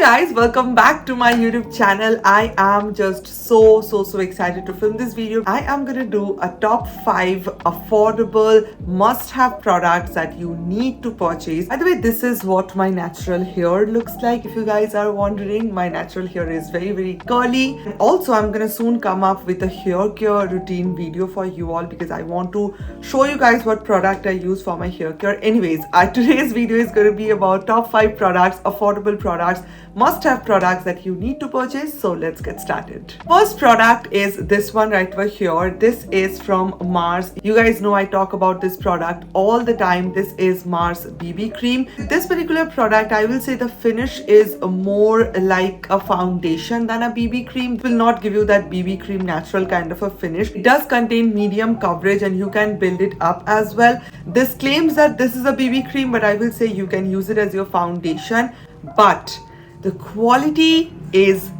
guys, welcome back to my YouTube channel. I am just so excited to film this video. I am gonna do a top 5 affordable must-have products that you need to purchase. By the way, this is what my natural hair looks like. If you guys are wondering, my natural hair is very curly. And also, I'm gonna soon come up with a hair care routine video for you all because I want to show you guys what product I use for my hair care. Anyways, today's video is going to be about top 5 products, affordable products, must-have products that you need to purchase. So let's get started. First product is this one right over here. This is from Mars. You guys know I talk about this product all the time. This is Mars BB cream. This particular product, I will say the finish is more like a foundation than a BB cream. It will not give you that BB cream natural kind of a finish. It does contain medium coverage and you can build it up as well. This claims that this is a BB cream, but I will say you can use it as your foundation. But the quality is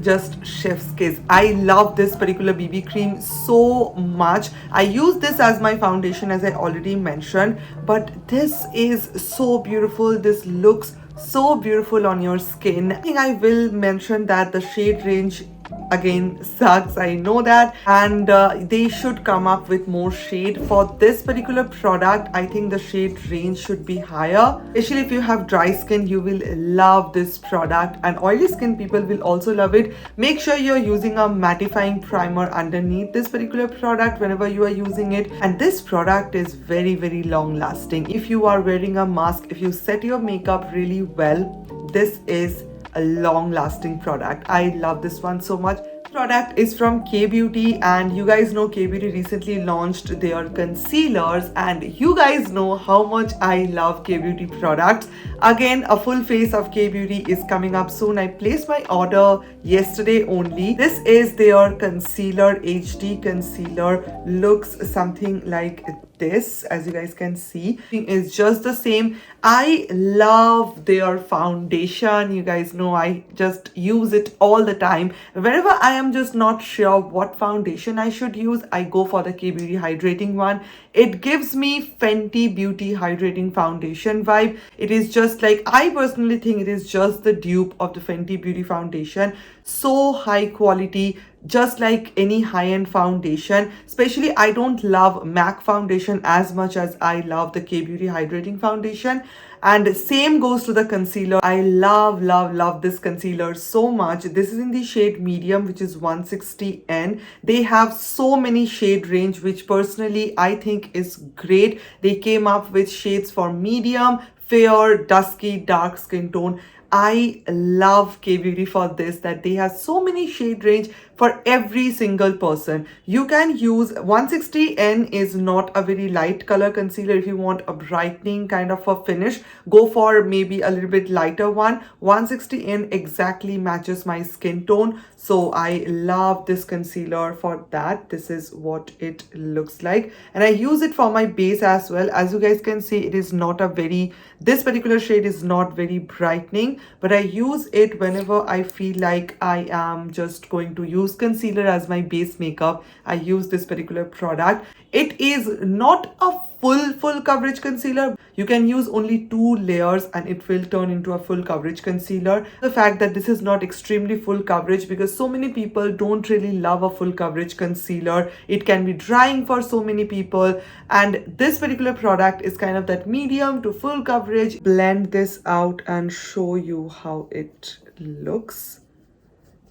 just chef's kiss. I love this particular BB cream so much. I use this as my foundation, as I already mentioned, but this is so beautiful. This looks so beautiful on your skin. I think I will mention that the shade range again sucks, I know that, and they should come up with more shade for this particular product. I think the shade range should be higher, especially if you have dry skin. You will love this product, and oily skin people will also love it. Make sure you're using a mattifying primer underneath this particular product whenever you are using it. And this product is very long lasting. If you are wearing a mask, if you set your makeup really well, this is a long lasting product. I love this one so much. This product is from K Beauty, and you guys know K Beauty recently launched their concealers, and you guys know how much I love K Beauty products. Again, a full face of K Beauty is coming up soon. I placed my order yesterday only. This is their concealer, HD concealer. Looks something like this, as you guys can see. It's just the same. I love their foundation. You guys know I just use it all the time. Whenever I am just not sure what foundation I should use, I go for the K Beauty hydrating one. It gives me Fenty Beauty hydrating foundation vibe. It is just like, I personally think it is just the dupe of the Fenty Beauty foundation. So high quality, just like any high-end foundation. Especially, I don't love MAC foundation as much as I love the K Beauty hydrating foundation. And same goes to the concealer. I love this concealer so much. This is in the shade medium, which is 160N. They have so many shade range, which personally I think is great. They came up with shades for medium, fair, dusky, dark skin tone. I love K Beauty for this, that they have so many shade range for every single person. You can use 160N is not a very light color concealer. If you want a brightening kind of a finish, go for maybe a little bit lighter one. 160N exactly matches my skin tone. So I love this concealer for that. This is what it looks like. And I use it for my base as well. As you guys can see, it is not a very, this particular shade is not very brightening, but I use it whenever I feel like I am just going to use concealer as my base makeup. I use this particular product. It is not a full coverage concealer. You can use only 2 layers and it will turn into a full coverage concealer. The fact that this is not extremely full coverage, because so many people don't really love a full coverage concealer. It can be drying for so many people, and this particular product is kind of that medium to full coverage. Blend this out and show you how it looks.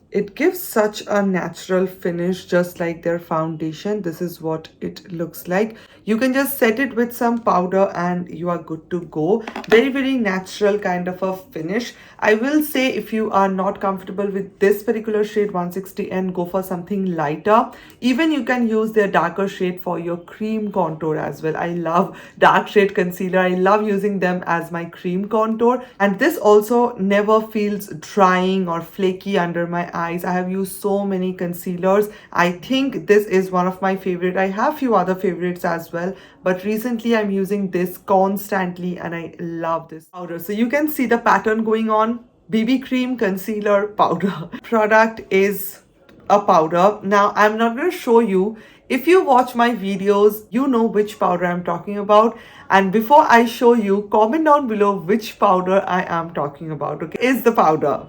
It gives such a natural finish, just like their foundation. This is what it looks like. You can just set it with some powder and you are good to go. Very natural kind of a finish. I will say, if you are not comfortable with this particular shade 160N, go for something lighter. Even you can use their darker shade for your cream contour as well. I love dark shade concealer. I love using them as my cream contour. And this also never feels drying or flaky under my eyes. I have used so many concealers. I think this is one of my favorite. I have few other favorites as well, but recently I'm using this constantly and I love this powder. So you can see the pattern going on. BB cream, concealer, powder. Product is a powder. Now I'm not going to show you. If you watch my videos, you know which powder I'm talking about. And before I show you, comment down below which powder I am talking about, okay? Is the powder.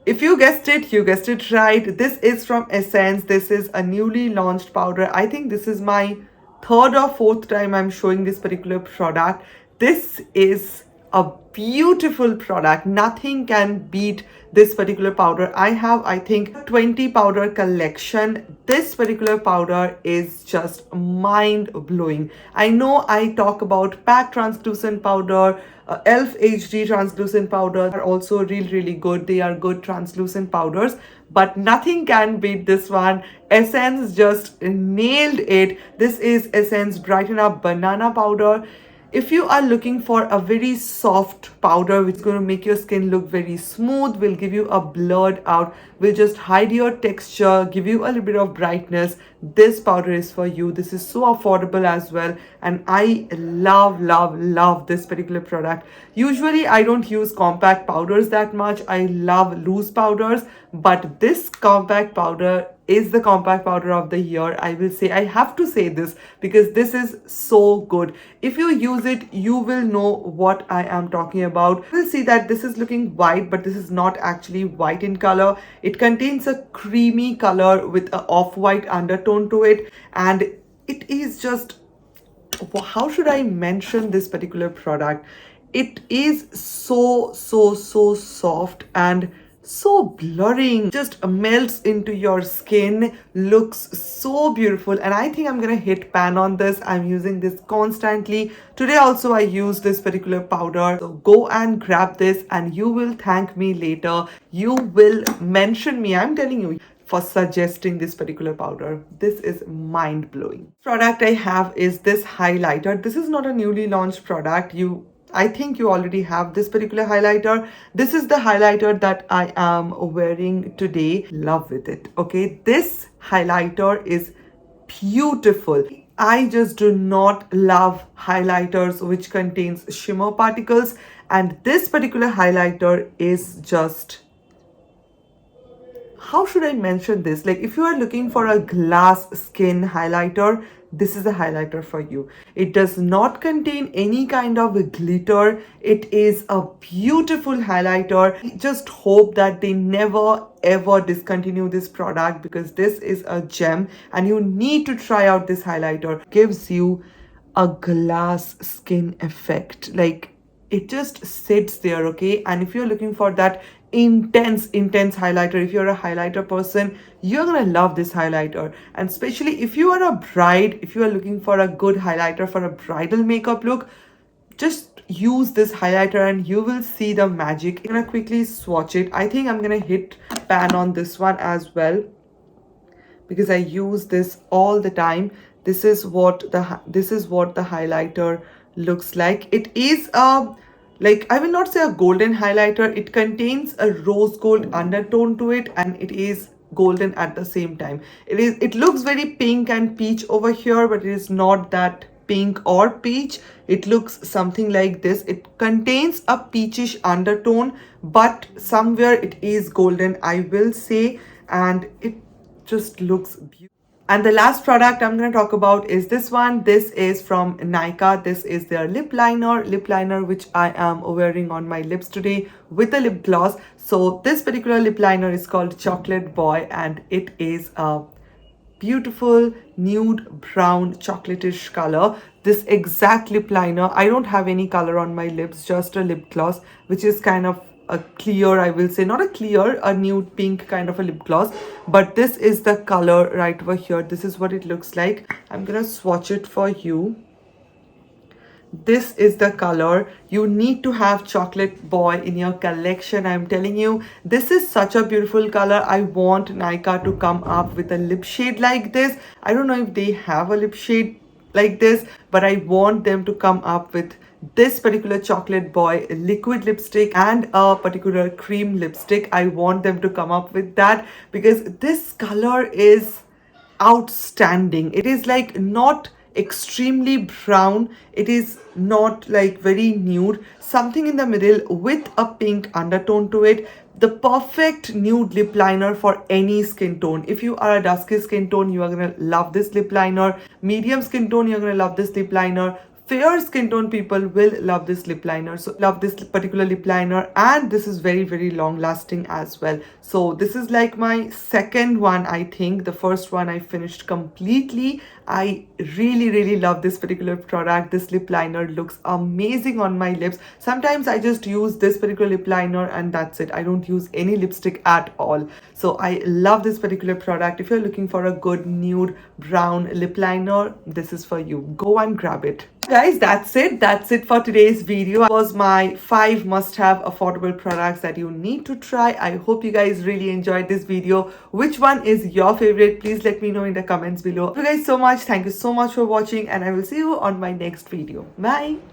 If you guessed it right. This is from Essence. This is a newly launched powder. I think this is my third or fourth time I'm showing this particular product. This is a beautiful product. Nothing can beat this particular powder. I have, I think, 20 powder collection. This particular powder is just mind blowing. I know I talk about pack translucent powder, Elf HD translucent powder are also really good. They are good translucent powders, but nothing can beat this one. Essence just nailed it. This is Essence Brighten Up Banana Powder. If you are looking for a very soft powder which is going to make your skin look very smooth, will give you a blurred out, will just hide your texture, give you a little bit of brightness, this powder is for you. This is so affordable as well, and I love this particular product. Usually I don't use compact powders that much. I love loose powders, but this compact powder is the compact powder of the year. I will say, I have to say this because this is so good. If you use it, you will know what I am talking about. You will see that this is looking white, but this is not actually white in color. It contains a creamy color with an off-white undertone to it, and it is just, how should I mention this particular product? It is so soft and so blurring, just melts into your skin, looks so beautiful. And I think I'm gonna hit pan on this. I'm using this constantly. Today also I use this particular powder, so go and grab this and you will thank me later. You will mention me, I'm telling you, for suggesting this particular powder. This is mind-blowing. Product I have is this highlighter. This is not a newly launched product. I think you already have this particular highlighter. This is the highlighter that I am wearing today. Love with it, okay? This highlighter is beautiful. I just do not love highlighters which contains shimmer particles, and this particular highlighter is just, how should I mention this? Like, if you are looking for a glass skin highlighter, this is a highlighter for you. It does not contain any kind of glitter. It is a beautiful highlighter. I just hope that they never ever discontinue this product because this is a gem and you need to try out this highlighter. It gives you a glass skin effect. Like, it just sits there, okay? And if you're looking for that intense highlighter, if you're a highlighter person, you're gonna love this highlighter. And especially if you are a bride, if you are looking for a good highlighter for a bridal makeup look, just use this highlighter and you will see the magic. I'm gonna quickly swatch it. I think I'm gonna hit pan on this one as well because I use this all the time. This is what the highlighter looks like. It is a, like, I will not say a golden highlighter. It contains a rose gold undertone to it and it is golden at the same time. It looks very pink and peach over here, but it is not that pink or peach. It looks something like this. It contains a peachish undertone, but somewhere it is golden, I will say, and it just looks beautiful. And the last product I'm going to talk about is this one. This is from Nykaa. This is their lip liner which I am wearing on my lips today with a lip gloss. So this particular lip liner is called Chocolate Boy and it is a beautiful nude brown chocolatish color. This exact lip liner, I don't have any color on my lips, just a lip gloss which is kind of a clear, I will say, not a clear, a nude pink kind of a lip gloss, but this is the color right over here. This is what it looks like. I'm gonna swatch it for you. This is the color. You need to have Chocolate Boy in your collection. I'm telling you, this is such a beautiful color. I want Nykaa to come up with a lip shade like this. I don't know if they have a lip shade like this, but I want them to come up with this particular Chocolate Boy liquid lipstick and a particular cream lipstick. I want them to come up with that because this color is outstanding. It is like not extremely brown, it is not like very nude, something in the middle with a pink undertone to it. The perfect nude lip liner for any skin tone. If you are a dusky skin tone, you are gonna love this lip liner. Medium skin tone, you're gonna love this lip liner. fair skin tone people will love this lip liner. So love this particular lip liner, and this is very long lasting as well. So this is like my second one. I think the first one I finished completely. I really love this particular product. This lip liner looks amazing on my lips. Sometimes I just use this particular lip liner and that's it. I don't use any lipstick at all. So I love this particular product. If you're looking for a good nude brown lip liner, this is for you. Go and grab it. Guys, that's it for today's video. That was my 5 must-have affordable products that you need to try. I hope you guys really enjoyed this video. Which one is your favorite? Please let me know in the comments below. Thank you guys so much. Thank you so much for watching, and I will see you on my next video. Bye.